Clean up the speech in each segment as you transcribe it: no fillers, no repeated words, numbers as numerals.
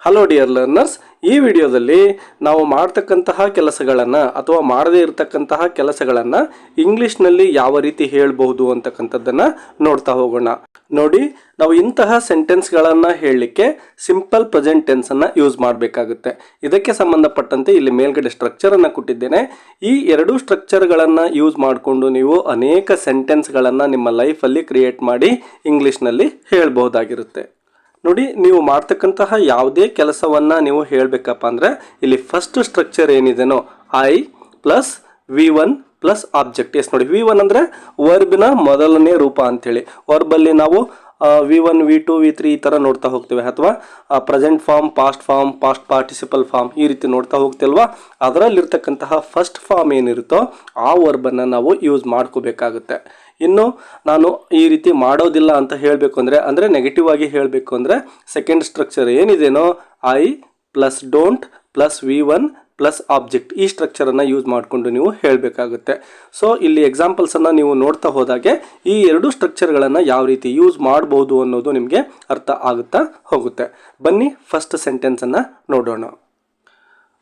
Hello dear learners, ಈ ವಿಡಿಯೋದಲ್ಲಿ ನಾವು ಮಾಡ್ತಕ್ಕಂತಹ ಕೆಲಸಗಳನ್ನು ಅಥವಾ ಮಾಡದೇ ಇರತಕ್ಕಂತಹ ಕೆಲಸಗಳನ್ನು ಇಂಗ್ಲೀಷ್ನಲ್ಲಿ ಯಾವ ರೀತಿ ಹೇಳಬಹುದು ಅಂತಕ್ಕಂಥದ್ದನ್ನು ನೋಡ್ತಾ ಹೋಗೋಣ. ನೋಡಿ, ನಾವು ಇಂತಹ ಸೆಂಟೆನ್ಸ್ಗಳನ್ನು ಹೇಳಲಿಕ್ಕೆ ಸಿಂಪಲ್ ಪ್ರೆಸೆಂಟ್ ಟೆನ್ಸನ್ನು ಯೂಸ್ ಮಾಡಬೇಕಾಗುತ್ತೆ. ಇದಕ್ಕೆ ಸಂಬಂಧಪಟ್ಟಂತೆ ಇಲ್ಲಿ ಮೇಲ್ಗಡೆ ಸ್ಟ್ರಕ್ಚರನ್ನು ಕೊಟ್ಟಿದ್ದೇನೆ. ಈ ಎರಡು ಸ್ಟ್ರಕ್ಚರ್ಗಳನ್ನು ಯೂಸ್ ಮಾಡಿಕೊಂಡು ನೀವು ಅನೇಕ ಸೆಂಟೆನ್ಸ್ಗಳನ್ನು ನಿಮ್ಮ ಲೈಫಲ್ಲಿ ಕ್ರಿಯೇಟ್ ಮಾಡಿ ಇಂಗ್ಲೀಷ್ನಲ್ಲಿ ಹೇಳಬಹುದಾಗಿರುತ್ತೆ. ನೋಡಿ, ನೀವು ಮಾಡ್ತಕ್ಕಂತಹ ಯಾವುದೇ ಕೆಲಸವನ್ನು ನೀವು ಹೇಳಬೇಕಪ್ಪ ಅಂದರೆ ಇಲ್ಲಿ ಫಸ್ಟ್ ಸ್ಟ್ರಕ್ಚರ್ ಏನಿದೆನೋ I plus V1 plus object. Yes ನೋಡಿ, V1 ಅಂದರೆ ವರ್ಬ್ನ ಮೊದಲನೇ ರೂಪ ಅಂಥೇಳಿ. ವರ್ಬಲ್ಲಿ ನಾವು V1, V2, V3 ಈ ಥರ ನೋಡ್ತಾ ಹೋಗ್ತೇವೆ, ಅಥವಾ present form, past participle form ಈ ರೀತಿ ನೋಡ್ತಾ ಹೋಗ್ತಿಲ್ವಾ. ಅದರಲ್ಲಿರ್ತಕ್ಕಂತಹ ಫಸ್ಟ್ ಫಾರ್ಮ್ ಏನಿರುತ್ತೋ ಆ ವರ್ಬನ್ನು ನಾವು ಯೂಸ್ ಮಾಡ್ಕೋಬೇಕಾಗುತ್ತೆ. ಇನ್ನು ನಾನು ಈ ರೀತಿ ಮಾಡೋದಿಲ್ಲ ಅಂತ ಹೇಳಬೇಕು ಅಂದರೆ ನೆಗೆಟಿವ್ ಆಗಿ ಹೇಳಬೇಕು ಅಂದರೆ ಸೆಕೆಂಡ್ ಸ್ಟ್ರಕ್ಚರ್ ಏನಿದೆನೋ I plus don't plus V1 plus object, ಈ ಸ್ಟ್ರಕ್ಚರನ್ನು ಯೂಸ್ ಮಾಡಿಕೊಂಡು ನೀವು ಹೇಳಬೇಕಾಗುತ್ತೆ. ಸೊ ಇಲ್ಲಿ ಎಕ್ಸಾಂಪಲ್ಸನ್ನು ನೀವು ನೋಡ್ತಾ ಹೋದಾಗೆ ಈ ಎರಡು ಸ್ಟ್ರಕ್ಚರ್ಗಳನ್ನು ಯಾವ ರೀತಿ ಯೂಸ್ ಮಾಡಬಹುದು ಅನ್ನೋದು ನಿಮಗೆ ಅರ್ಥ ಆಗುತ್ತಾ ಹೋಗುತ್ತೆ. ಬನ್ನಿ ಫಸ್ಟ್ ಸೆಂಟೆನ್ಸನ್ನು ನೋಡೋಣ.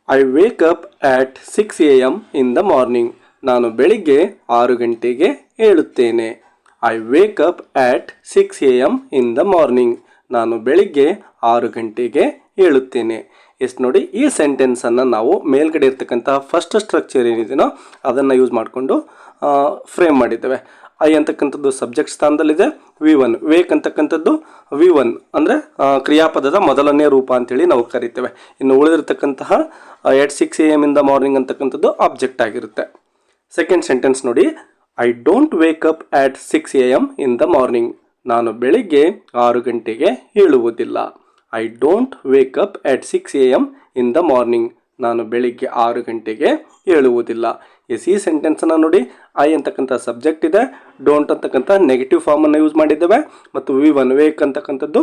I wake up at 6 AM in the morning. ನಾನು ಬೆಳಿಗ್ಗೆ 6 ಗಂಟೆಗೆ ಏಳುತ್ತೇನೆ. I wake up at 6 AM in the morning. ನಾನು ಬೆಳಿಗ್ಗೆ 6 ಗಂಟೆಗೆ ಏಳುತ್ತೇನೆ. ಎಷ್ಟು ನೋಡಿ, ಈ ಸೆಂಟೆನ್ಸನ್ನು ನಾವು ಮೇಲ್ಗಡೆ ಇರ್ತಕ್ಕಂತಹ ಫಸ್ಟ್ ಸ್ಟ್ರಕ್ಚರ್ ಏನಿದೆಯೋ ಅದನ್ನು ಯೂಸ್ ಮಾಡಿಕೊಂಡು ಫ್ರೇಮ್ ಮಾಡಿದ್ದೇವೆ. ಐ ಅಂತಕ್ಕಂಥದ್ದು ಸಬ್ಜೆಕ್ಟ್ ಸ್ಥಾನದಲ್ಲಿದೆ. V1 ವೇಕ್ ಅಂತಕ್ಕಂಥದ್ದು V1 ಅಂದರೆ ಕ್ರಿಯಾಪದದ ಮೊದಲನೇ ರೂಪ ಅಂತೇಳಿ ನಾವು ಕರಿತೇವೆ. ಇನ್ನು ಉಳಿದಿರ್ತಕ್ಕಂತಹ at 6 AM in the morning ಅಂತಕ್ಕಂಥದ್ದು ಆಬ್ಜೆಕ್ಟ್ ಆಗಿರುತ್ತೆ. ಸೆಕೆಂಡ್ ಸೆಂಟೆನ್ಸ್ ನೋಡಿ, I don't wake up at 6 AM in the morning. ನಾನು ಬೆಳಿಗ್ಗೆ 6 ಗಂಟೆಗೆ ಏಳುವುದಿಲ್ಲ. I don't wake up at 6 AM in the morning. ನಾನು ಬೆಳಿಗ್ಗೆ 6 ಗಂಟೆಗೆ ಏಳುವುದಿಲ್ಲ. ಈ ಸೆಂಟೆನ್ಸನ್ನು ನೋಡಿ, ಐ ಅಂತಕ್ಕಂಥ ಸಬ್ಜೆಕ್ಟ್ ಇದೆ, ಡೋಂಟ್ ಅಂತಕ್ಕಂಥ ನೆಗೆಟಿವ್ ಫಾರ್ಮನ್ನು ಯೂಸ್ ಮಾಡಿದ್ದೇವೆ, ಮತ್ತು V1 ವೇಕ್ ಅಂತಕ್ಕಂಥದ್ದು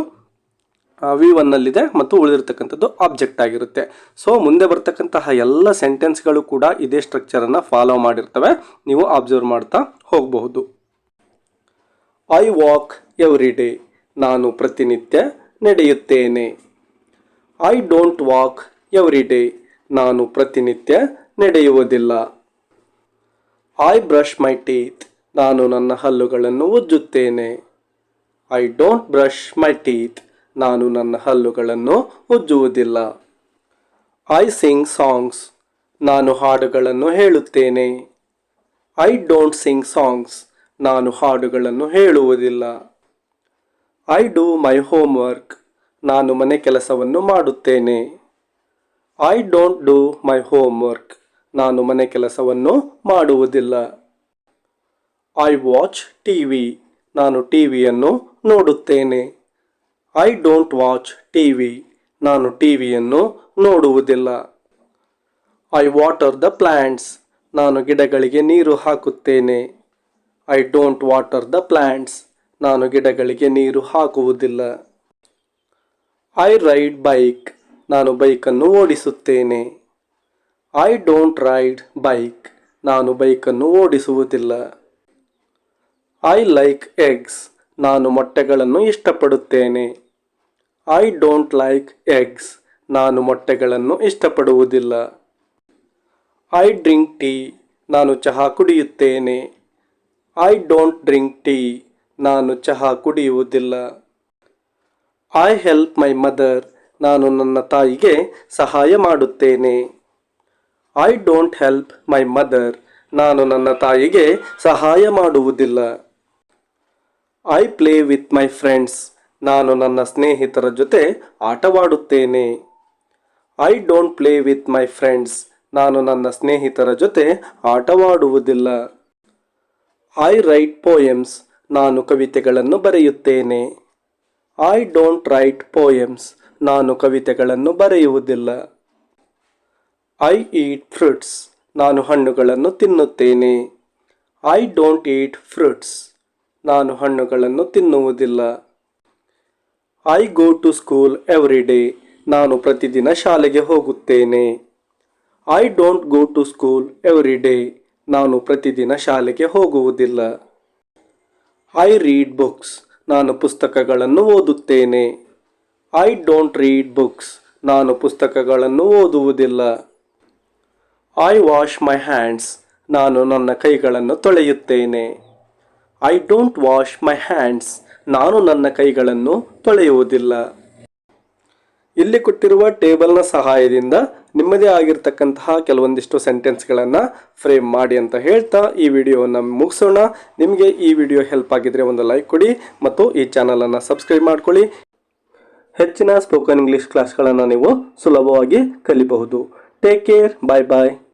V1ನಲ್ಲಿದೆ ಮತ್ತು ಉಳಿದಿರ್ತಕ್ಕಂಥದ್ದು ಆಬ್ಜೆಕ್ಟ್ ಆಗಿರುತ್ತೆ. ಸೊ ಮುಂದೆ ಬರ್ತಕ್ಕಂತಹ ಎಲ್ಲ ಸೆಂಟೆನ್ಸ್ಗಳು ಕೂಡ ಇದೇ ಸ್ಟ್ರಕ್ಚರನ್ನು ಫಾಲೋ ಮಾಡಿರ್ತವೆ. ನೀವು ಅಬ್ಸರ್ವ್ ಮಾಡ್ತಾ ಹೋಗಬಹುದು. I walk every day. ನಾನು ಪ್ರತಿನಿತ್ಯ ನಡೆಯುತ್ತೇನೆ. I don't walk every day. ನಾನು ಪ್ರತಿನಿತ್ಯ ನಡೆಯುವುದಿಲ್ಲ. I brush my teeth. ನಾನು ನನ್ನ ಹಲ್ಲುಗಳನ್ನು ಉಜ್ಜುತ್ತೇನೆ. I don't brush my teeth. ನಾನು ನನ್ನ ಹಲ್ಲುಗಳನ್ನು ಉಜ್ಜುವುದಿಲ್ಲ. I sing songs. ನಾನು ಹಾಡುಗಳನ್ನು ಹೇಳುತ್ತೇನೆ. I don't sing songs. ನಾನು ಹಾಡುಗಳನ್ನು ಹೇಳುವುದಿಲ್ಲ. I do my homework. ನಾನು ಮನೆ ಕೆಲಸವನ್ನು ಮಾಡುತ್ತೇನೆ. I don't do my homework. ನಾನು ಮನೆ ಕೆಲಸವನ್ನು ಮಾಡುವುದಿಲ್ಲ. I watch TV. ನಾನು ಟಿವಿಯನ್ನು ನೋಡುತ್ತೇನೆ. I don't watch TV. ನಾನು ಟಿವಿಯನ್ನು ನೋಡುವುದಿಲ್ಲ. I water the plants. ನಾನು ಗಿಡಗಳಿಗೆ ನೀರು ಹಾಕುತ್ತೇನೆ. I don't water the plants. ನಾನು ಗಿಡಗಳಿಗೆ ನೀರು ಹಾಕುವುದಿಲ್ಲ. I ride bike. ನಾನು ಬೈಕನ್ನು ಓಡಿಸುತ್ತೇನೆ. I don't ride bike. ನಾನು ಬೈಕನ್ನು ಓಡಿಸುವುದಿಲ್ಲ. I like eggs. ನಾನು ಮೊಟ್ಟೆಗಳನ್ನು ಇಷ್ಟಪಡುತ್ತೇನೆ. I don't like eggs. ನಾನು ಮೊಟ್ಟೆಗಳನ್ನು ಇಷ್ಟಪಡುವುದಿಲ್ಲ. I drink tea. ನಾನು ಚಹಾ ಕುಡಿಯುತ್ತೇನೆ. I don't drink tea. ನಾನು ಚಹಾ ಕುಡಿಯುವುದಿಲ್ಲ. I help my mother. ನಾನು ನನ್ನ ತಾಯಿಗೆ ಸಹಾಯ ಮಾಡುತ್ತೇನೆ. I don't help my mother. ನಾನು ನನ್ನ ತಾಯಿಗೆ ಸಹಾಯ ಮಾಡುವುದಿಲ್ಲ. I play with my friends. ನಾನು ನನ್ನ ಸ್ನೇಹಿತರ ಜೊತೆ ಆಟವಾಡುತ್ತೇನೆ. I don't play with my friends. ನಾನು ನನ್ನ ಸ್ನೇಹಿತರ ಜೊತೆ ಆಟವಾಡುವುದಿಲ್ಲ. I right poems. ನಾನು ಕವಿತೆಗಳನ್ನು ಬರೆಯುತ್ತೇನೆ. I don't write poems. ನಾನು ಕವಿತೆಗಳನ್ನು ಬರೆಯುವುದಿಲ್ಲ. I eat fruits. ನಾನು ಹಣ್ಣುಗಳನ್ನು ತಿನ್ನುತ್ತೇನೆ. I don't eat fruits. ನಾನು ಹಣ್ಣುಗಳನ್ನು ತಿನ್ನುವುದಿಲ್ಲ. I go to school every day. ನಾನು ಪ್ರತಿದಿನ ಶಾಲೆಗೆ ಹೋಗುತ್ತೇನೆ. I don't go to school every day. ನಾನು ಪ್ರತಿದಿನ ಶಾಲೆಗೆ ಹೋಗುವುದಿಲ್ಲ. I read books. ನಾನು ಪುಸ್ತಕಗಳನ್ನು ಓದುತ್ತೇನೆ. I don't read books. ನಾನು ಪುಸ್ತಕಗಳನ್ನು ಓದುವುದಿಲ್ಲ. I wash my hands. ನಾನು ನನ್ನ ಕೈಗಳನ್ನು ತೊಳೆಯುತ್ತೇನೆ. I don't wash my hands. ನಾನು ನನ್ನ ಕೈಗಳನ್ನು ತೊಳೆಯುವುದಿಲ್ಲ. ಇಲ್ಲಿ ಕೊಟ್ಟಿರುವ ಟೇಬಲ್ನ ಸಹಾಯದಿಂದ ನಿಮ್ಮದೇ ಆಗಿರ್ತಕ್ಕಂತಹ ಕೆಲವೊಂದಿಷ್ಟು ಸೆಂಟೆನ್ಸ್ಗಳನ್ನು ಫ್ರೇಮ್ ಮಾಡಿ ಅಂತ ಹೇಳ್ತಾ ಈ ವಿಡಿಯೋವನ್ನು ಮುಗಿಸೋಣ. ನಿಮಗೆ ಈ ವಿಡಿಯೋ ಹೆಲ್ಪ್ ಆಗಿದ್ರೆ ಒಂದು ಲೈಕ್ ಕೊಡಿ ಮತ್ತು ಈ ಚಾನಲನ್ನು ಸಬ್ಸ್ಕ್ರೈಬ್ ಮಾಡ್ಕೊಳ್ಳಿ. ಹೆಚ್ಚಿನ ಸ್ಪೋಕನ್ ಇಂಗ್ಲಿಷ್ ಕ್ಲಾಸ್ಗಳನ್ನು ನೀವು ಸುಲಭವಾಗಿ ಕಲಿಬಹುದು. Take care. ಬಾಯ್ ಬಾಯ್.